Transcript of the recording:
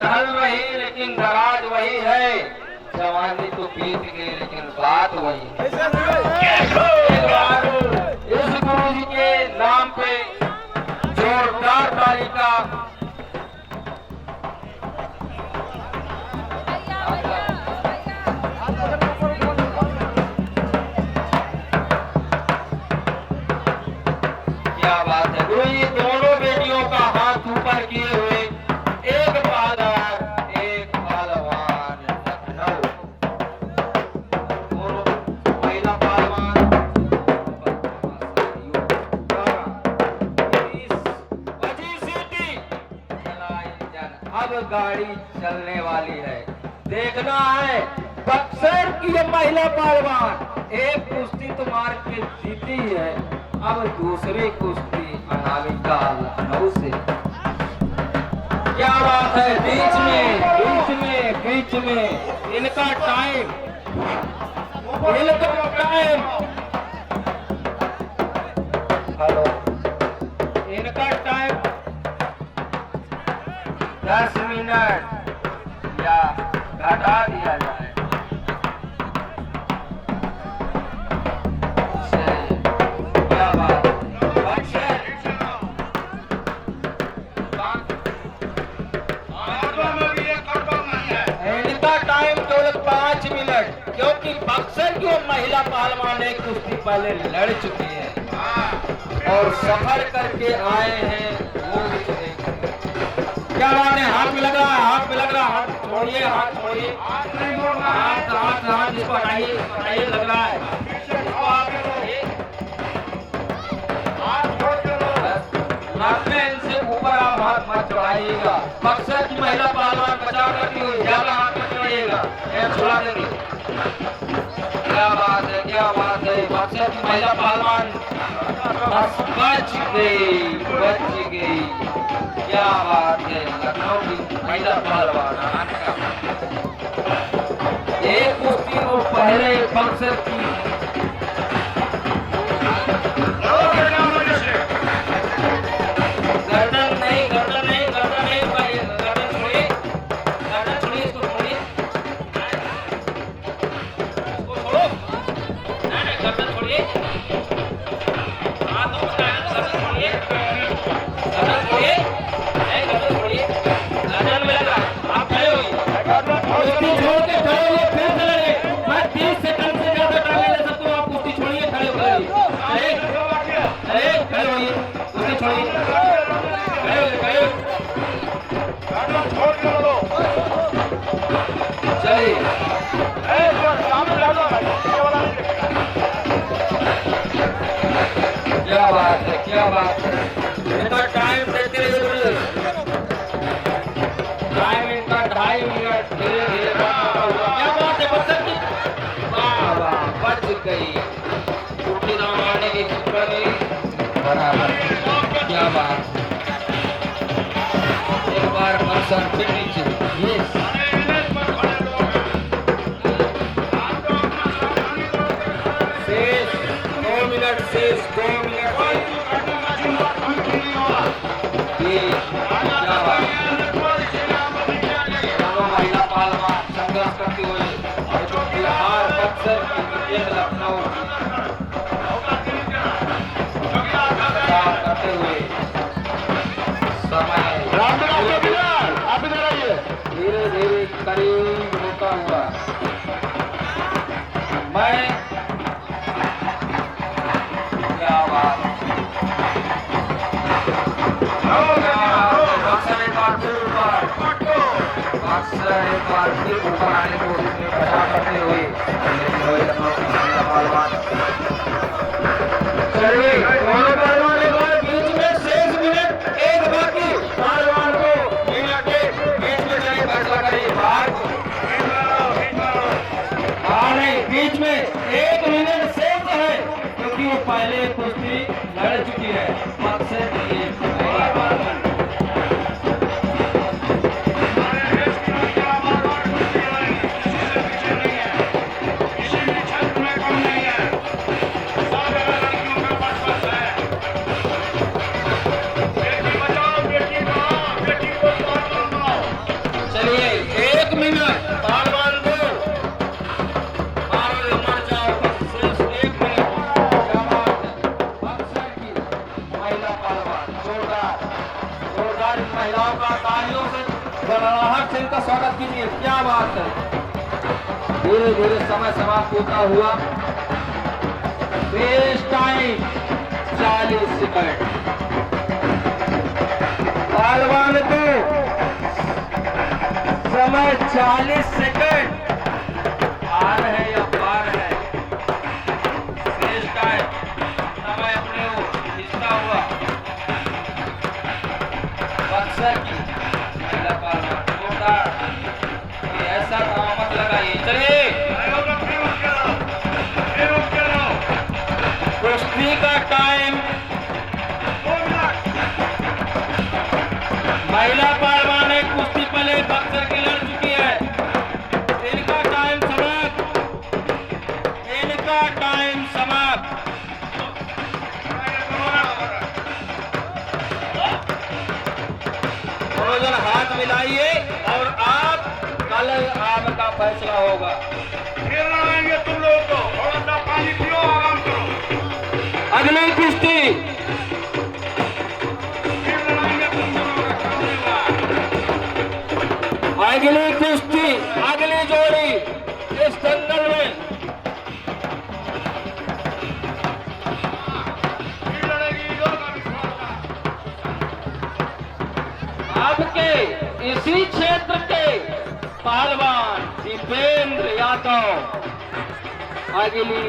ढल वही लेकिन दराज वही है। जवानी तो बीत गई लेकिन बात वही है। एक बार इस गुरु जी के नाम पे जोरदार ताली का क्या बात है। गुरु जी दोनों बेटियों का हाथ ऊपर किए हुए एक पालर एक पहलवान लखनऊ, दोनों महिला पहलवान। अब गाड़ी चलने वाली है। देखना है बक्सर की ये महिला पहलवान एक कुश्ती तो मार के जीती है, अब दूसरी कुश्ती अनामिका लखनऊ से। क्या बात है। बीच में इनका टाइम हेलो इनका टाइम 10 मिनट या घटा दिया जाए। क्या बात इनका टाइम केवल 5 मिनट, क्योंकि बक्सर की महिला पहलवान एक कुश्ती पहले लड़ चुकी है और सफर करके आए हैं वो कुछ नहीं। क्या बात है। हाथ में लग रहा है, हाथ में लग रहा है। हाथ छोड़िए, हाथ छोड़िए, हाथ इसको हटाइए, लग रहा है। इनसे ऊपर आप हाथ मत चढ़ाइएगा। बक्सर की महिला पहलवान बचाव करती हुई ज्यादा हाथ मत चढ़ाइएगा, छुड़ा देंगे। क्या बात है, क्या बात है। बक्सर की महिला पहलवान बच गई। क्या बात है। लखनऊ की महिला पहलवान एक कुश्ती वो पहले बक्सर की क्या बात है, क्या बात है। इनका टाइम देते रहिए। टाइम इनका 2.5 मिनट धीरे धीरे। क्या बात है। बक्सर की वाह बच गई। छुट्टी ना मारने की बराबर। क्या बात। एक बार बक्सर फिर नीचे। शेष 2 मिनट। महिला पहलवान संघर्ष करती हुई बिहार बक्सर की लखनऊ करते हुए समय धीरे धीरे करीब होता हुआ मैं एक बार फिर ऊपर आने को बचा करते हुए चलिए दोनों पहलवान एक बार बीच में शेष मिनट एक बाकी पहलवान को मिनट के बीच में जाए फैसला करिए। बाहर नहीं, बीच में 1 मिनट शेष है, क्योंकि वो पहले कुश्ती लड़ चुकी है। बक्सर की जोरदार से इनका स्वागत कीजिए। क्या बात है। धीरे धीरे समय समाप्त होता हुआ। Face time 40 second. पहलवान को समय 40 सेकंड। पार है या पार है। फेस टाइम समय अपने ओर खींचता हुआ। बक्सर की महिला पहलवान जोरदार। ऐसा मत लगाइए। चलिए कुश्ती का टाइम। महिला पहलवान एक कुश्ती पहले बक्सर की लड़ चुकी है। इनका टाइम समाप्त। इनका टाइम समाप्त। दोनों जन हाथ मिलाइए और आप कल आपका फैसला होगा। फिर लड़ाएंगे तुम लोगों को। थोड़ा सा पानी पियो, आराम करो। अगली कुश्ती। फिर लड़ाएंगे तुम दोनों का सामने। अगली कुश्ती, अगली जोड़ी इस दंगल में। फिर लड़ेगी इधर का भी थोड़ा सा। आपके इसी क्षेत्र के पहलवान दीपेंद्र यादव अगली